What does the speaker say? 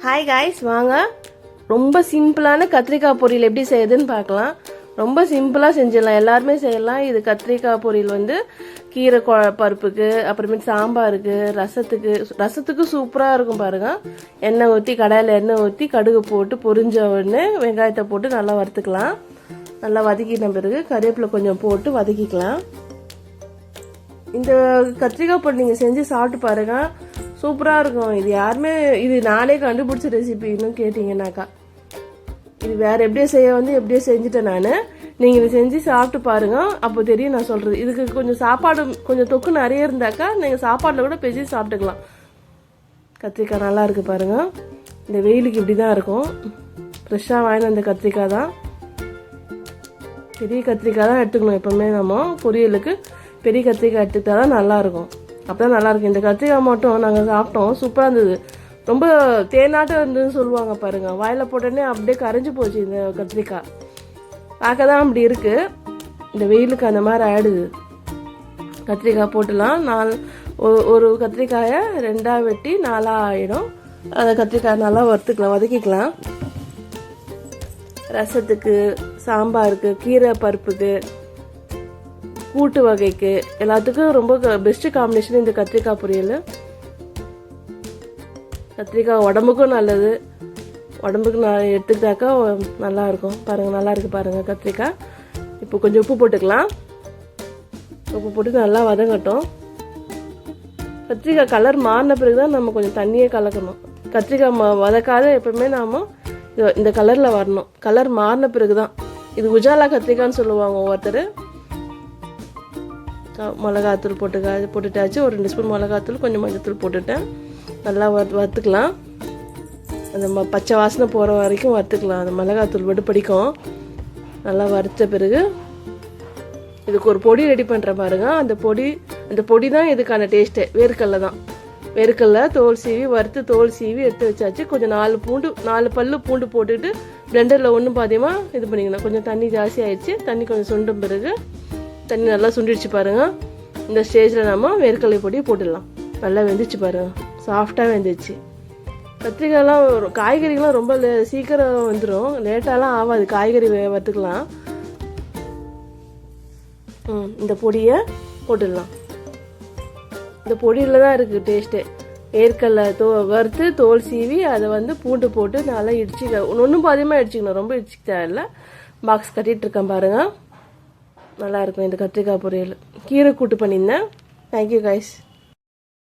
Hi guys, வாங்க ரொம்ப சிம்பிளான கத்திரிக்காய் பொரியல் எப்படி செய்யுதுன்னு பார்க்கலாம். ரொம்ப சிம்பிளாக செஞ்சிடலாம், எல்லாருமே செய்யலாம். இது கத்திரிக்காய் பொரியல் வந்து கீரை பருப்புக்கு, அப்புறமேட்டு சாம்பாருக்கு, ரசத்துக்கு சூப்பராக இருக்கும் பாருங்க. எண்ணெய் ஊற்றி, கடாயில் எண்ணெய் ஊற்றி, கடுகு போட்டு பொரிஞ்ச உடனே வெங்காயத்தை போட்டு நல்லா வறுத்துக்கலாம். நல்லா வதக்கின பிறகு கறிவேப்பிலை கொஞ்சம் போட்டு வதக்கிக்கலாம். இந்த கத்திரிக்காய் பொரியல் நீங்கள் செஞ்சு சாப்பிட்டு பாருங்க, சூப்பராக இருக்கும். இது நானே கண்டுபிடிச்ச ரெசிபி. இன்னும் கேட்டிங்கன்னாக்கா இது வேற எப்படியோ எப்படியோ செஞ்சுட்டேன் நான். நீங்கள் இதை செஞ்சு சாப்பிட்டு பாருங்க, அப்போ தெரியும் நான் சொல்கிறது. இதுக்கு கொஞ்சம் சாப்பாடு, கொஞ்சம் தொக்கு நிறைய இருந்தாக்கா நீங்கள் சாப்பாட்டில் கூட பேசி சாப்பிட்டுக்கலாம். கத்திரிக்காய் நல்லா இருக்குது பாருங்க. இந்த வெயிலுக்கு இப்படி தான் இருக்கும். ஃப்ரெஷ்ஷாக வாங்கின அந்த கத்திரிக்காய் தான், பெரிய கத்திரிக்காய் தான் எடுத்துக்கணும். எப்போவுமே நம்ம பொரியலுக்கு பெரிய கத்திரிக்காய் எடுத்துக்கிட்டா தான் நல்லாயிருக்கும். அப்போ தான் நல்லாயிருக்கும். இந்த கத்திரிக்காய் மட்டும் நாங்கள் சாப்பிட்டோம், சூப்பராக இருந்தது. ரொம்ப தேனாட்டம் இருந்ததுன்னு சொல்லுவாங்க பாருங்க. வாயில் போட்டோடனே அப்படியே கரைஞ்சி போச்சு இந்த கத்திரிக்காய். பார்க்க தான் அப்படி இருக்குது. இந்த வெயிலுக்கு அந்த மாதிரி ஆயிடுது. கத்திரிக்காய் போட்டுலாம் ஒரு கத்திரிக்காயை 2ஆக வெட்டி 4ஆக ஆகிடும். அந்த கத்திரிக்காய் நல்லா வதக்கிக்கலாம். ரசத்துக்கு, சாம்பாருக்கு, கீரை பருப்புக்கு, கூட்டு வகைக்கு, எல்லாத்துக்கும் ரொம்ப பெஸ்ட் காம்பினேஷன் இந்த கத்திரிக்காய் பொரியல். கத்திரிக்காய் உடம்புக்கும் நல்லது. உடம்புக்கு எடுத்துக்கிட்டாக்கா நல்லா இருக்கும் பாருங்கள். நல்லா இருக்குது பாருங்கள் கத்திரிக்காய். இப்போ கொஞ்சம் உப்பு போட்டுக்கலாம். உப்பு போட்டு நல்லா வதங்கட்டும். கத்திரிக்காய் கலர் மாறின பிறகு தான் நம்ம கொஞ்சம் தண்ணியே கலக்கணும். கத்திரிக்காய் வதக்காத எப்பவுமே நாம் இந்த கலரில் வரணும். கலர் மாறின பிறகு தான். இது உஜாலா கத்திரிக்காய்னு சொல்லுவாங்க ஒவ்வொருத்தர். மிளகாத்தூள் போட்டுட்டாச்சு. ஒரு 2 ஸ்பூன் மிளகாத்தூள், கொஞ்சம் மஞ்சத்தூள் போட்டுட்டேன். நல்லா வறுத்துக்கலாம். அந்த பச்சை வாசனை போகிற வரைக்கும் வறுத்துக்கலாம். அந்த மிளகாத்தூள் மட்டும் பிடிக்கும். நல்லா வறுத்த பிறகு இதுக்கு ஒரு பொடி ரெடி பண்ணுற பாருங்க. அந்த பொடி தான் இதுக்கான டேஸ்ட்டே. வேர்க்கடலை தான். வேர்க்கடலை தோல் சீவி வறுத்து தோல் சீவி எடுத்து வச்சாச்சு. கொஞ்சம் 4 பல்லு பூண்டு போட்டுட்டு பிளெண்டரில் ஒன்றும் பாதியமாக இது பண்ணிக்கணும். கொஞ்சம் தண்ணி ஜாஸ்தி ஆயிடுச்சு. தண்ணி கொஞ்சம் சுண்டும் பிறகு, தண்ணி நல்லா சுண்டிடுச்சு பாருங்க. இந்த ஸ்டேஜில் நம்ம வேர்க்கடலை பொடி போட்டுடலாம். நல்லா வெந்துச்சு பாருங்க, சாஃப்டாக வெந்துச்சு. கத்திரிக்காயெல்லாம், காய்கறிகள்லாம் ரொம்ப சீக்கிரம் வந்துடும், லேட்டாலாம் ஆகாது. காய்கறி வறுத்துக்கலாம். இந்த பொடியை போட்டுடலாம். இந்த பொடியில் தான் இருக்குது டேஸ்ட்டு. வேர்க்கடலை வறுத்து தோல் சீவி அதை வந்து பூண்டு போட்டு நல்லா ஒன்றும் பாதியமாக இடிச்சிக்கணும், ரொம்ப இடிச்சிக்க தேவையில்லை. பாக்ஸ் கட்டிகிட்டு இருக்கேன் பாருங்கள். நல்லாயிருக்கும் இந்த கத்திரிக்காய் பொரியல். கீரை கூட்டு பண்ணியிருந்தேன். Thank you guys.